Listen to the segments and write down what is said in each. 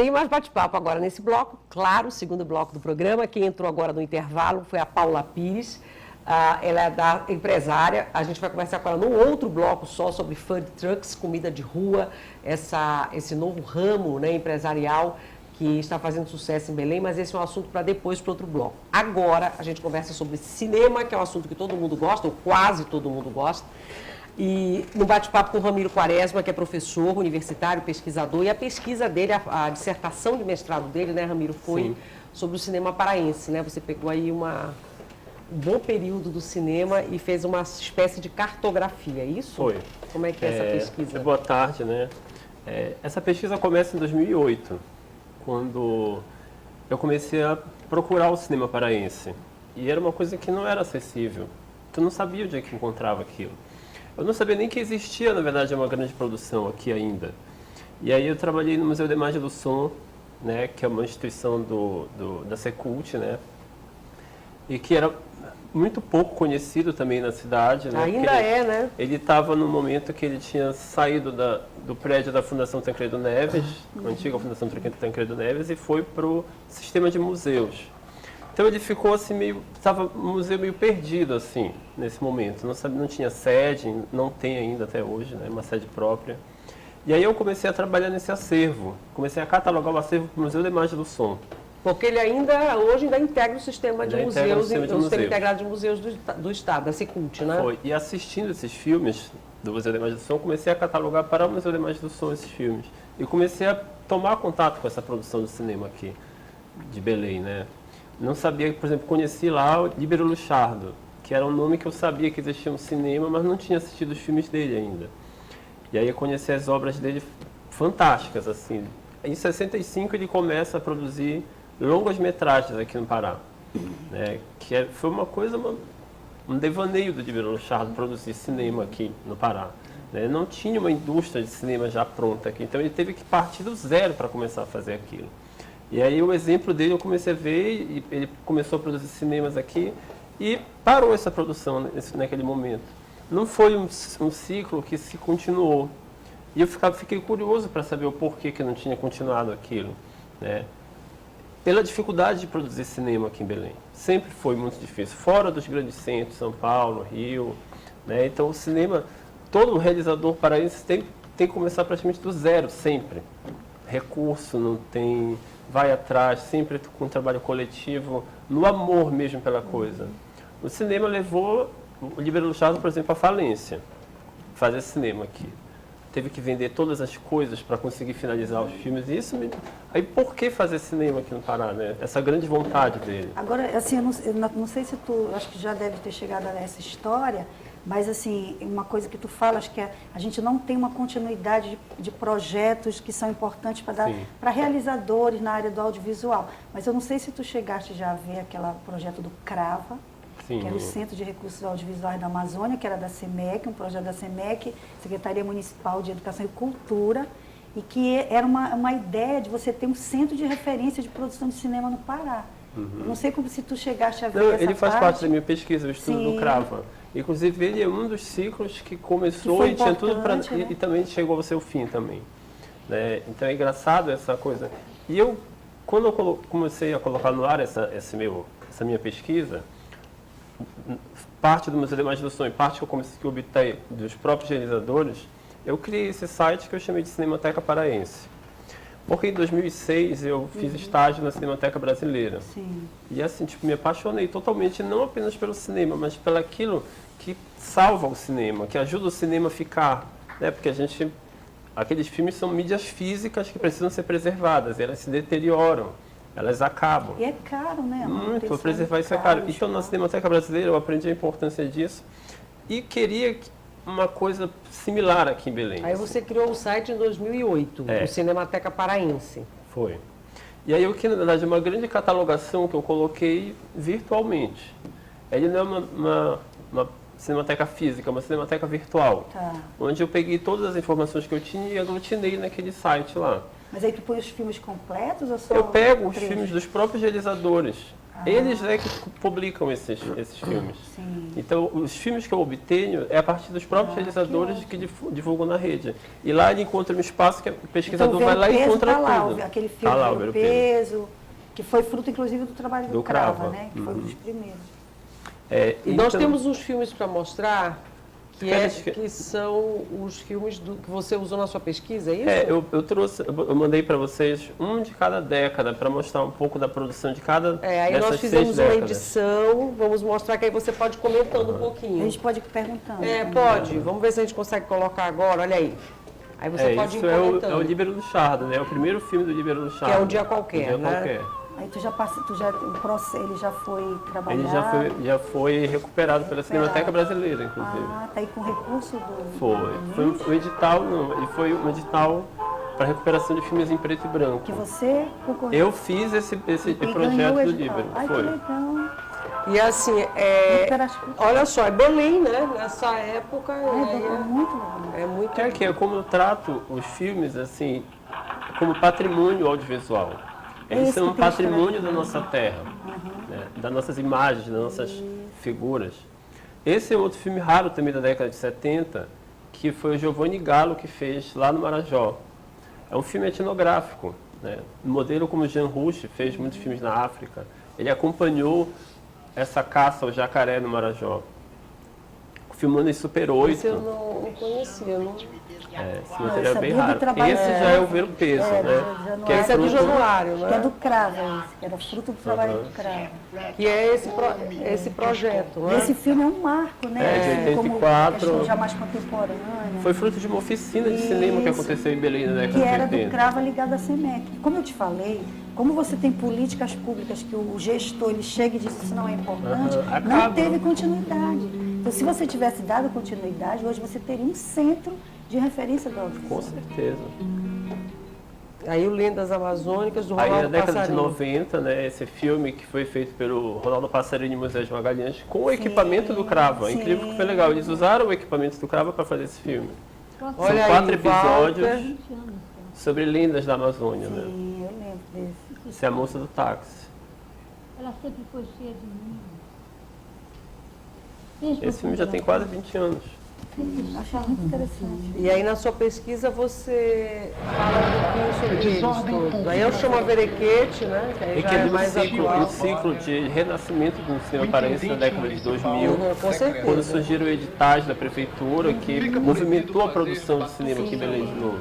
Tem mais bate-papo agora nesse bloco, claro, o segundo bloco do programa. Quem entrou agora no intervalo foi a Paula Pires. Ela é da empresária. A gente vai conversar com ela num outro bloco só sobre food trucks, comida de rua, esse novo ramo, né, empresarial que está fazendo sucesso em Belém, mas esse é um assunto para depois, para outro bloco. Agora a gente conversa sobre cinema, que é um assunto que todo mundo gosta, ou quase todo mundo gosta. E no bate-papo com o Ramiro Quaresma, que é professor universitário, pesquisador, e a pesquisa dele, a dissertação de mestrado dele, né, Ramiro, foi Sim. sobre o cinema paraense, né? Você pegou aí um bom período do cinema e fez uma espécie de cartografia, é isso? Foi. Como é que é essa pesquisa? Boa tarde, né? Essa pesquisa começa em 2008, quando eu comecei a procurar o cinema paraense. E era uma coisa que não era acessível. Tu não sabia onde é que encontrava aquilo. Eu não sabia nem que existia, na verdade, uma grande produção aqui ainda. E aí eu trabalhei no Museu da Imagem do Som, né, que é uma instituição da Secult, né, e que era muito pouco conhecido também na cidade. Né, ainda né? Ele estava no momento que ele tinha saído do prédio da Fundação Tancredo Neves, a antiga Fundação Tancredo Neves, e foi para o sistema de museus. Então ele ficou assim estava um museu meio perdido assim, nesse momento. Não tinha sede, não tem ainda até hoje, né, uma sede própria. E aí eu comecei a trabalhar nesse acervo, comecei a catalogar o acervo para o Museu da Imagem do Som. Porque ele hoje ainda integra o sistema de museus, o sistema integrado de museus do Estado, da Secult, né? Foi, e assistindo esses filmes do Museu da Imagem do Som, comecei a catalogar para o Museu da Imagem do Som esses filmes. E comecei a tomar contato com essa produção do cinema aqui, de Belém, né? Não sabia, por exemplo, conheci lá o Líbero Luchardo, que era um nome que eu sabia que existia um cinema, mas não tinha assistido os filmes dele ainda. E aí eu conheci as obras dele fantásticas, assim. Em 65 ele começa a produzir longas-metragens aqui no Pará, né? Foi uma coisa, um devaneio do Líbero Luchardo produzir cinema aqui no Pará. Né? Não tinha uma indústria de cinema já pronta aqui, então ele teve que partir do zero para começar a fazer aquilo. E aí o exemplo dele eu comecei a ver, e ele começou a produzir cinemas aqui e parou essa produção naquele momento. Não foi um ciclo que se continuou. E eu fiquei curioso para saber o porquê que não tinha continuado aquilo, né? Pela dificuldade de produzir cinema aqui em Belém. Sempre foi muito difícil, fora dos grandes centros, São Paulo, Rio, né? Então o cinema, todo realizador paraense tem que começar praticamente do zero, sempre. Recurso, não tem... vai atrás, sempre com um trabalho coletivo, no amor mesmo pela coisa. O cinema levou o Líbero Luchardo, por exemplo, à falência, fazer cinema aqui. Teve que vender todas as coisas para conseguir finalizar os filmes. E isso aí por que fazer cinema aqui no Pará, né? Essa grande vontade dele. Agora, assim, eu não sei se tu, acho que já deve ter chegado a essa história, mas, assim, uma coisa que tu fala, acho que a gente não tem uma continuidade de projetos que são importantes para dar para realizadores na área do audiovisual. Mas eu não sei se tu chegaste já a ver aquele projeto do CRAVA, que era o Centro de Recursos Audiovisuais da Amazônia, que era da CEMEC, um projeto da CEMEC, Secretaria Municipal de Educação e Cultura, e que era uma ideia de você ter um centro de referência de produção de cinema no Pará. Não sei como se tu chegaste a ver essa Ele faz parte da minha pesquisa, o estudo do CRAVA. Inclusive, ele é um dos ciclos que começou e tinha tudo para... Né? E também chegou ao seu fim também. Né? Então, é engraçado essa coisa. E quando eu comecei a colocar no ar essa minha pesquisa, parte do Museu da Imagem do Som e parte que eu comecei a obter dos próprios realizadores, eu criei esse site que eu chamei de Cinemateca Paraense. Porque em 2006 eu fiz estágio na Cinemateca Brasileira. Sim. E assim, me apaixonei totalmente, não apenas pelo cinema, mas pelo aquilo que salva o cinema, que ajuda o cinema a ficar. Né? Porque aqueles filmes são mídias físicas que precisam ser preservadas, elas se deterioram, elas acabam. E é caro, né? Muito, preservar isso é caro. Então, na Cinemateca Brasileira eu aprendi a importância disso e queria uma coisa similar aqui em Belém. Aí você criou o site em 2008, o Cinemateca Paraense. Foi. E aí, na verdade, é uma grande catalogação que eu coloquei virtualmente. Ele não é uma cinemateca física, é uma cinemateca virtual. Tá. Onde eu peguei todas as informações que eu tinha e aglutinei naquele site lá. Mas aí tu põe os filmes completos ou só... Eu pego os filmes dos próprios realizadores. Eles que publicam esses filmes. Sim. Então, os filmes que eu obtenho é a partir dos próprios realizadores que divulgam na rede. E lá ele encontra um espaço que o pesquisador Então, vai lá e encontra tá lá, tudo. Aquele filme Tá lá, Ver o Peso, que foi fruto, inclusive, do trabalho do Crava, né? Que foi um dos primeiros. E nós temos uns filmes para mostrar que que são os filmes que você usou na sua pesquisa, é isso? Eu mandei para vocês um de cada década para mostrar um pouco da produção de cada aí dessas nós fizemos 6 uma décadas. edição, vamos mostrar que aí você pode ir comentando um pouquinho. A gente pode ir perguntando. Pode. Vamos ver se a gente consegue colocar agora, olha aí. Aí você pode ir isso comentando. é o Líbero Luchardo, né? É o primeiro filme do Líbero Luchardo. Que é Um Dia Qualquer, né? Aí o processo, ele já foi trabalhado? Ele já foi recuperado pela Cinemateca Brasileira, inclusive. Tá aí com recurso do... Foi um edital, ele foi um edital para recuperação de filmes em preto e branco. Que você concorreu? Eu fiz esse projeto do Líbero. Ai, que legal. E assim, olha só, é Belém, né? Nessa época Muito legal. é muito... Que é como eu trato os filmes, assim, como patrimônio audiovisual. Eles são um patrimônio da nossa terra, né? Das nossas imagens, das nossas figuras. Esse é outro filme raro também da década de 70, que foi o Giovanni Gallo que fez lá no Marajó. É um filme etnográfico, né? Um modelo como Jean Rouch fez muitos filmes na África. Ele acompanhou essa caça ao jacaré no Marajó, filmando em Super 8. Esse eu não conhecia, não... Esse material é bem raro. Esse já é o Ver o Peso, né? Que esse é do Januário, né? Que é do Crava, esse, que era fruto do trabalho do Crava. Que é esse projeto, né? Esse filme é um marco, né? De 84. Como já mais contemporânea. Foi fruto de uma oficina de cinema que aconteceu em Belém na década de 80. Que era do Crava ligado à SEMEC. Como eu te falei, como você tem políticas públicas que o gestor ele chega e diz que isso não é importante, não teve continuidade. Então, se você tivesse dado continuidade, hoje você teria um centro de referência do audiovisual. Com certeza. Aí o Lendas Amazônicas, do Ronaldo Passarinho. Aí na década Passarinho. de 90, né, esse filme que foi feito pelo Ronaldo Passarinho e Moisés Magalhães, com o equipamento do Crava. É incrível que foi legal. Eles usaram o equipamento do Crava para fazer esse filme. Olha São 4 aí, episódios Walter. sobre lendas da Amazônia. Sim, Né? eu lembro desse. Essa é a moça do táxi. Ela sempre foi cheia de mim. Esse filme já tem quase 20 anos. Achei muito interessante. E aí na sua pesquisa você fala um pouquinho sobre eles todos. Aí eu chamo a Verequete, né? Que aí já é mais atual. Um ciclo de renascimento do cinema paraense na década de 2000. Com certeza. Quando surgiram editais da prefeitura que movimentou a produção de cinema aqui em Belém de novo.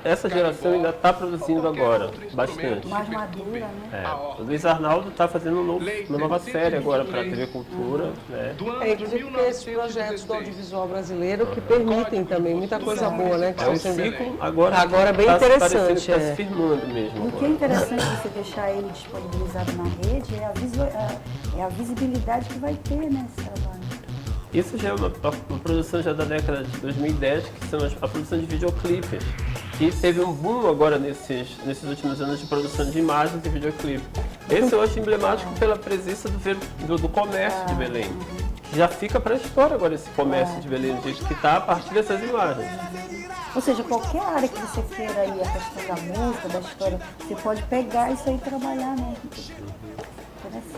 Essa geração ainda está produzindo agora, bastante. Mais madura, né? O Luiz Arnaldo está fazendo uma nova série agora para a TV Cultura. Né? Inclusive porque esses projetos do audiovisual brasileiro que permitem também muita coisa boa, né? Que É um estão sendo... ciclo agora bem tá interessante. Está se firmando mesmo. O que é interessante você deixar ele disponibilizado na rede é a visibilidade que vai ter nesse trabalho. Isso já é uma produção já da década de 2010, que são a produção de videoclipes. E teve um boom agora nesses últimos anos de produção de imagens e videoclipe. Esse eu acho emblemático pela presença do comércio de Belém. Que já fica para a história agora esse comércio de Belém, que está a partir dessas imagens. Ou seja, qualquer área que você queira aí, a questão da música, da história, você pode pegar isso aí e trabalhar, né?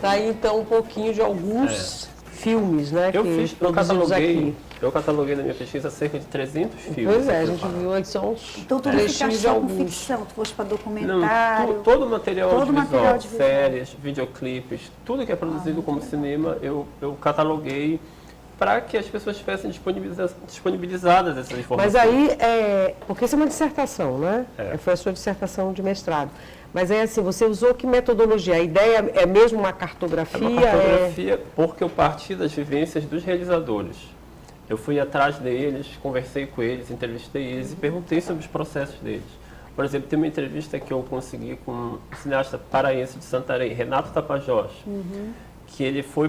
Tá aí então um pouquinho de alguns filmes, né? Eu cataloguei na minha pesquisa cerca de 300 filmes. Pois é, a gente viu aí que são uns então, tu não fica só com ficção, tu foste para documentário... Não, todo o material audiovisual, séries, videoclipes, tudo que é produzido como cinema, eu cataloguei para que as pessoas tivessem disponibilizadas essas informações. Mas aí, porque isso é uma dissertação, né? Foi a sua dissertação de mestrado. Mas é assim, você usou que metodologia? A ideia é mesmo uma cartografia? É uma cartografia porque eu parti das vivências dos realizadores. Eu fui atrás deles, conversei com eles, entrevistei eles e perguntei sobre os processos deles. Por exemplo, tem uma entrevista que eu consegui com um cineasta paraense de Santarém, Renato Tapajós, que ele foi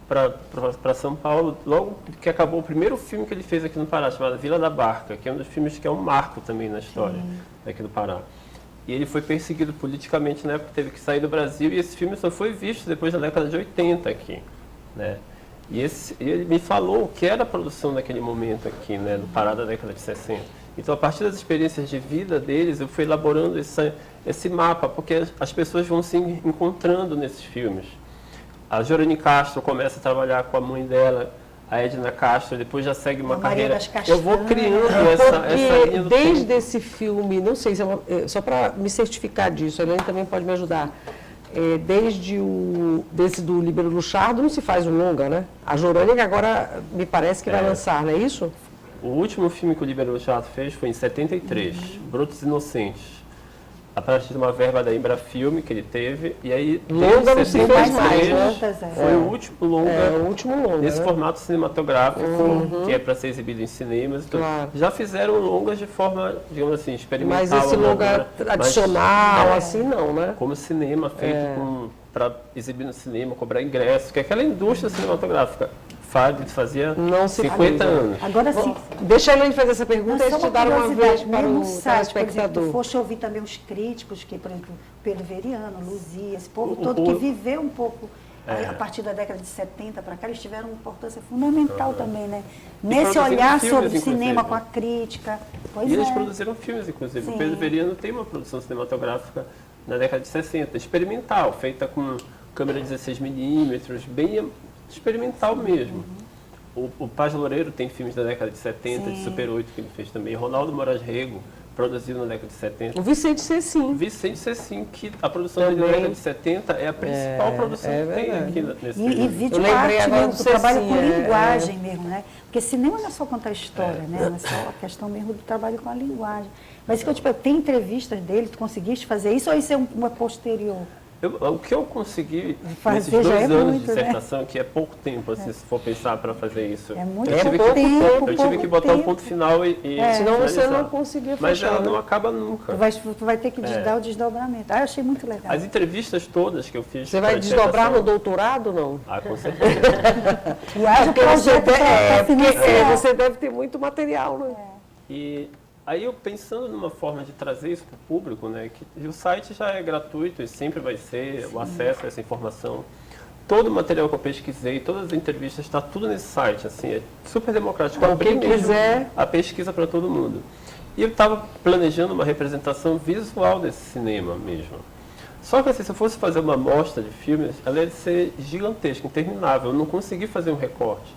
para São Paulo logo que acabou o primeiro filme que ele fez aqui no Pará, chamado Vila da Barca, que é um dos filmes que é um marco também na história aqui do Pará. E ele foi perseguido politicamente na época, teve que sair do Brasil, e esse filme só foi visto depois da década de 80 aqui, né? E ele me falou o que era a produção naquele momento aqui, né, do Pará da década de 60. Então, a partir das experiências de vida deles, eu fui elaborando esse mapa, porque as pessoas vão se encontrando nesses filmes. A Jorani Castro começa a trabalhar com a mãe dela, a Edna Castro, depois já segue uma carreira. Eu vou criando essa linha do desde tempo. esse filme, não sei se só para me certificar disso, a Elaine também pode me ajudar. Desde desse do Líbero Luchardo não se faz um longa, né? A Jorani agora me parece que vai lançar, não é isso? O último filme que o Líbero Luchardo fez foi em 73, Brotos Inocentes. A partir de uma verba da Embrafilme que ele teve, e aí longa não se fez mais, né? Foi o último longa, o último longa, nesse né? formato cinematográfico, que é para ser exibido em cinemas. Então, Claro. já fizeram longas de forma, digamos assim, experimental. Mas esse longa amadora, tradicional, mas, assim, não, né? como cinema feito para exibir no cinema, cobrar ingresso, que é aquela indústria cinematográfica fazia Não se 50 faz, né? anos. Agora sim. Deixa a Elaine fazer essa pergunta e Só te dar uma curiosidade, vez para mesmo o site, por exemplo, telespectador. tu foste ouvir também os críticos, que, por exemplo, Pedro Veriano, Luzia, esse povo O- todo o- que viveu um pouco a partir da década de 70 para cá, eles tiveram uma importância fundamental também, né? Nesse produziram olhar filmes, sobre o inclusive. cinema com a crítica. Pois E eles é. produziram filmes, inclusive. Sim. O Pedro Veriano tem uma produção cinematográfica na década de 60, experimental, feita com câmera 16mm, bem experimental mesmo. O Paz Loureiro tem filmes da década de 70, de Sim. Super 8 que ele fez também. Ronaldo Moraes Rego produziu na década de 70. O Vicente Cecim. Vicente Cecim, que a produção dele na Também. década de 70 é a principal produção que tem verdade. aqui nesse E período. vídeo Eu lembrei arte agora mesmo, do tu trabalha Cecinha, com linguagem mesmo, né? Porque cinema não é só contar história, né? Não é só a questão mesmo do trabalho com a linguagem. Mas isso que eu te pergunto, tem entrevistas dele, tu conseguiste fazer isso ou isso é uma posterior? O que eu consegui Fazer nesses já 2 é anos muito, de né? dissertação, que é pouco tempo, assim, se for pensar para fazer isso. É muito eu tive pouco que, tempo, eu tive que botar pouco um ponto final e Senão você finalizar. não conseguia Mas fechar, ela né? não acaba nunca. Tu vai ter que dar o desdobramento. Eu achei muito legal. As entrevistas todas que eu fiz... Você vai pra desdobrar no dissertação- doutorado, não? Ah, com certeza. E haja Porque você, projeto para financiar. você deve ter muito material, né? E aí eu pensando numa forma de trazer isso para o público, né, que o site já é gratuito e sempre vai ser o acesso a essa informação. Todo o material que eu pesquisei, todas as entrevistas, está tudo nesse site, assim, é super democrático. Então, Abri quem mesmo quiser- a pesquisa para todo mundo. E eu estava planejando uma representação visual desse cinema mesmo. Só que assim, se eu fosse fazer uma amostra de filmes, ela ia ser gigantesca, interminável. Eu não consegui fazer um recorte.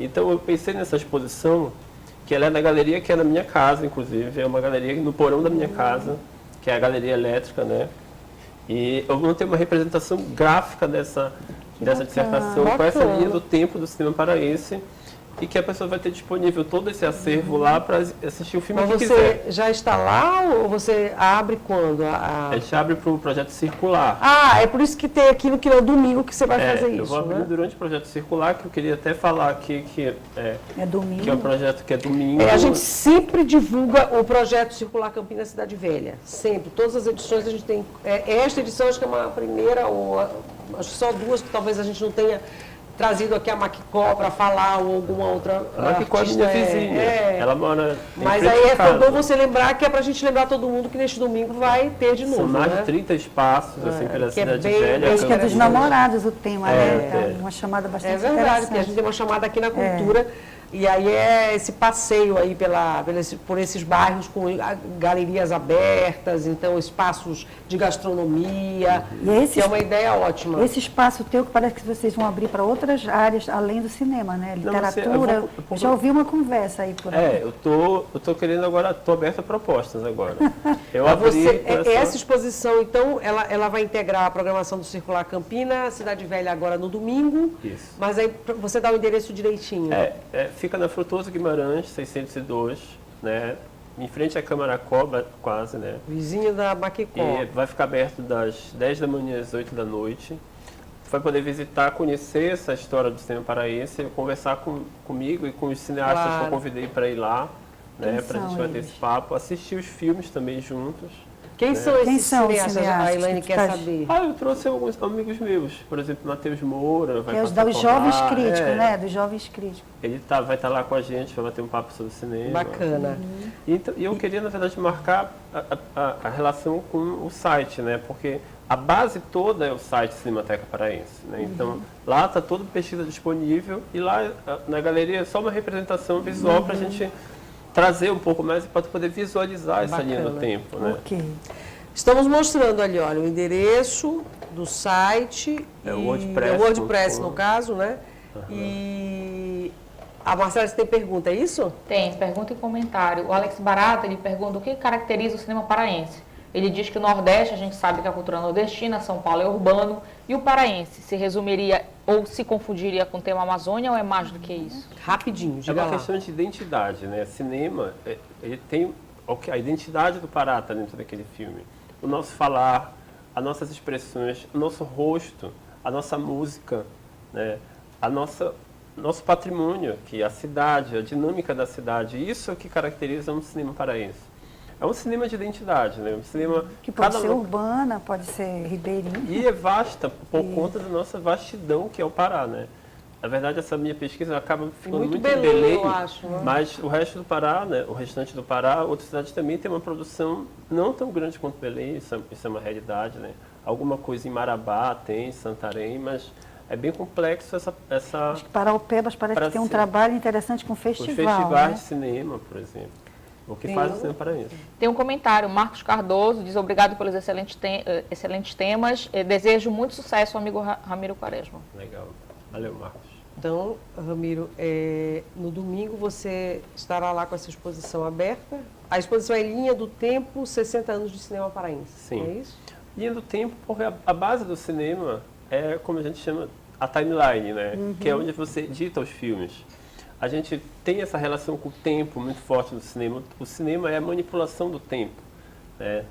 Então eu pensei nessa exposição, que ela é da galeria que é na minha casa, inclusive. É uma galeria no porão da minha casa, que é a Galeria Elétrica, né? E eu vou ter uma representação gráfica dessa dissertação, com essa Bacana. linha do tempo do cinema paraense, e que a pessoa vai ter disponível todo esse acervo lá para assistir o filme Mas que você quiser. já está lá ou você abre quando? A gente abre para o projeto circular. Ah, é por isso que tem aqui no que é o domingo que você vai fazer Eu isso, vou abrir né? durante o projeto circular, que eu queria até falar aqui que É domingo. que é um projeto que é domingo. A gente sempre divulga o projeto Circular Campinas Cidade Velha. Sempre. Todas as edições a gente tem. Esta edição acho que é uma primeira, ou acho que só 2 que talvez a gente não tenha trazido aqui a Maquicó para falar, ou alguma outra. Ela ficou a minha vizinha. Ela mora em Mas frente aí de casa. bom você lembrar que é para a gente lembrar todo mundo que neste domingo vai ter de novo. São mais né? de 30 espaços assim, pela que é cidade bem- velha. bem Acho que é dos Campinas. namorados o tema, né? é. Uma chamada bastante É verdade, que a interessante. gente tem uma chamada aqui na cultura, e aí é esse passeio aí por esses bairros com galerias abertas, então espaços de gastronomia, E esses- que é uma ideia ótima. Esse espaço teu que parece que vocês vão abrir para outras áreas além do cinema, né? Não, você- Literatura. eu vou- Eu já ouvi uma conversa aí por aí. Eu tô querendo agora, tô aberto a propostas agora. Eu Mas abri com essa exposição, então, ela vai integrar a programação do Circular Campina, Cidade Velha agora no domingo, Isso. mas aí você dá o endereço direitinho. Fica na Frutuoso Guimarães, 602, né? Em frente à Câmara Cobra, quase, né? Vizinho da Maquicó. E vai ficar aberto das 10 da manhã às 8 da noite. Tu vai poder visitar, conhecer essa história do cinema paraense, conversar comigo e com os cineastas Claro. que eu convidei para ir lá, né? Pra são gente bater eles? esse papo, assistir os filmes também juntos. Quem são esses Quem são os cineastas? A cineastas Elaine que quer tu tá- saber. Eu trouxe alguns amigos meus, por exemplo, Matheus Moura, vai Que é os passar dos por jovens lá. críticos, né? Dos jovens críticos. Ele vai estar lá com a gente, vai bater um papo sobre cinema. Bacana. Então, e eu queria, na verdade, marcar a relação com o site, né? Porque a base toda é o site Cinemateca Paraense, né? Então, lá está toda a pesquisa disponível e lá na galeria é só uma representação visual para a gente trazer um pouco mais para poder visualizar essa linha do tempo, né? Ok. Estamos mostrando ali, olha, o endereço do site. É o e WordPress, é o WordPress, no no caso, né? E a Marcela, você tem pergunta, é isso? Tem, pergunta e comentário. O Alex Barata, ele pergunta o que caracteriza o cinema paraense. Ele diz que o Nordeste, a gente sabe que é a cultura nordestina, São Paulo é urbano, e o paraense se resumiria ou se confundiria com o tema Amazônia ou é mais do que isso? Rapidinho, É diga uma lá. questão de identidade, né? Cinema, ele tem a identidade do Pará está dentro daquele filme. O nosso falar, as nossas expressões, o nosso rosto, a nossa música, né? Nosso patrimônio, que é a cidade, a dinâmica da cidade. Isso é o que caracteriza um cinema paraense. É um cinema de identidade, né? Um cinema Que pode ser local- urbana, pode ser ribeirinha. E é vasta por conta da nossa vastidão que é o Pará, né? Na verdade, essa minha pesquisa acaba ficando Muito muito, Belém, em Belém, eu acho, né? mas o resto do Pará, né? O restante do Pará, outras cidades também tem uma produção não tão grande quanto Belém, isso é uma realidade, né? Alguma coisa em Marabá tem, Santarém, mas é bem complexo essa Acho que Paraupebas parece Para que tem um ser- trabalho interessante com os festival, festivais né? de cinema, por exemplo. O que Tem faz um- o cinema paraense. Tem um comentário, Marcos Cardoso diz obrigado pelos excelentes temas, desejo muito sucesso ao amigo Ramiro Quaresma. Legal. Valeu, Marcos. Então, Ramiro, no domingo você estará lá com essa exposição aberta. A exposição é Linha do Tempo, 60 anos de cinema paraense. Sim. É isso? Linha do tempo, porque a base do cinema é como a gente chama a timeline, né? Que é onde você edita os filmes. A gente tem essa relação com o tempo muito forte no cinema. O cinema é a manipulação do tempo, né?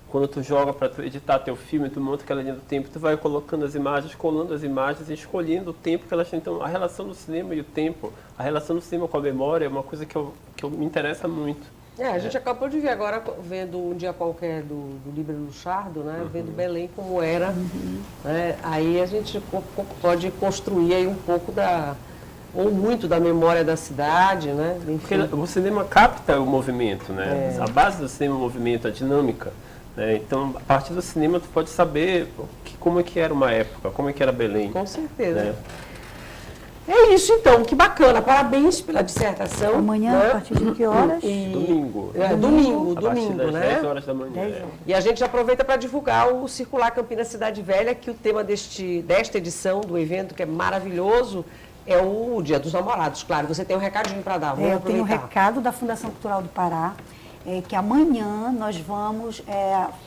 Quando tu joga para tu editar teu filme, tu monta aquela linha do tempo, tu vai colocando as imagens, colando as imagens e escolhendo o tempo que elas têm. Então, a relação do cinema e o tempo, a relação do cinema com a memória é uma coisa que me interessa muito. A gente acabou de ver agora, vendo um dia qualquer do Líbero Luchardo, né? Vendo Belém como era. Né? Aí a gente pode construir aí um pouco ou muito da memória da cidade, né? Porque Enfim. o cinema capta o movimento, né? A base do cinema é o movimento, a dinâmica. Né? Então, a partir do cinema, tu pode saber como é que era uma época, como é que era Belém. Com certeza. Né? É isso então, que bacana. Parabéns pela dissertação. Amanhã, né? a partir de que horas? Domingo. Domingo, A partir das né? 10 horas da manhã. 10 é. horas. E a gente aproveita para divulgar o Circular Campinas Cidade Velha, que o tema desta edição do evento, que é maravilhoso, é o Dia dos Namorados. Claro, você tem um recadinho para dar. Vamos Eu tenho um aproveitar. recado da Fundação Cultural do Pará, que amanhã nós vamos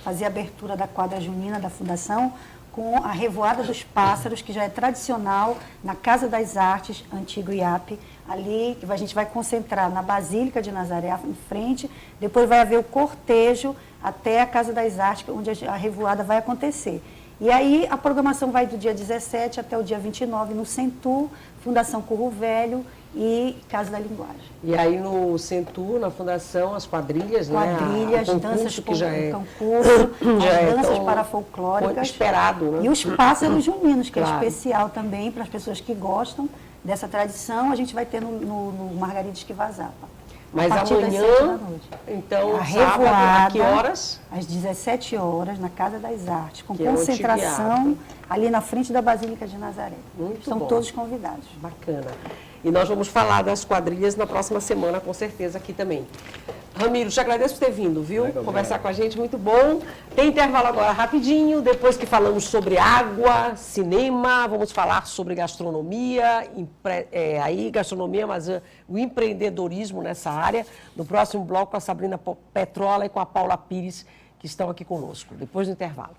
fazer a abertura da quadra junina da Fundação com a Revoada dos Pássaros, que já é tradicional na Casa das Artes, antigo IAP, ali que a gente vai concentrar na Basílica de Nazaré, em frente, depois vai haver o cortejo até a Casa das Artes, onde a revoada vai acontecer. E aí a programação vai do dia 17 até o dia 29 no Centur, Fundação Curro Velho e Casa da Linguagem. E aí no Centur, na Fundação, as quadrilhas, Quadrilhas, né? danças que já é concurso, já é as danças tão parafolclóricas. esperado, né? E os pássaros juninos, que Claro. é especial também para as pessoas que gostam dessa tradição, a gente vai ter no Margarides Esquivazapa. Mas a partir das amanhã, 7 da noite. então, A sábado, revoada, a que horas? às 17 horas, na Casa das Artes, com Que é o concentração anfiteatro. ali na frente da Basílica de Nazaré. Muito Estão bom. todos convidados. Bacana. E nós vamos falar das quadrilhas na próxima semana, com certeza, aqui também. Ramiro, te agradeço por ter vindo, viu? Legal, Conversar obrigado. com a gente, muito bom. Tem intervalo agora rapidinho, depois que falamos sobre água, cinema, vamos falar sobre gastronomia, gastronomia, mas o empreendedorismo nessa área. No próximo bloco, com a Sabrina Petrola e com a Paula Pires, que estão aqui conosco, depois do intervalo.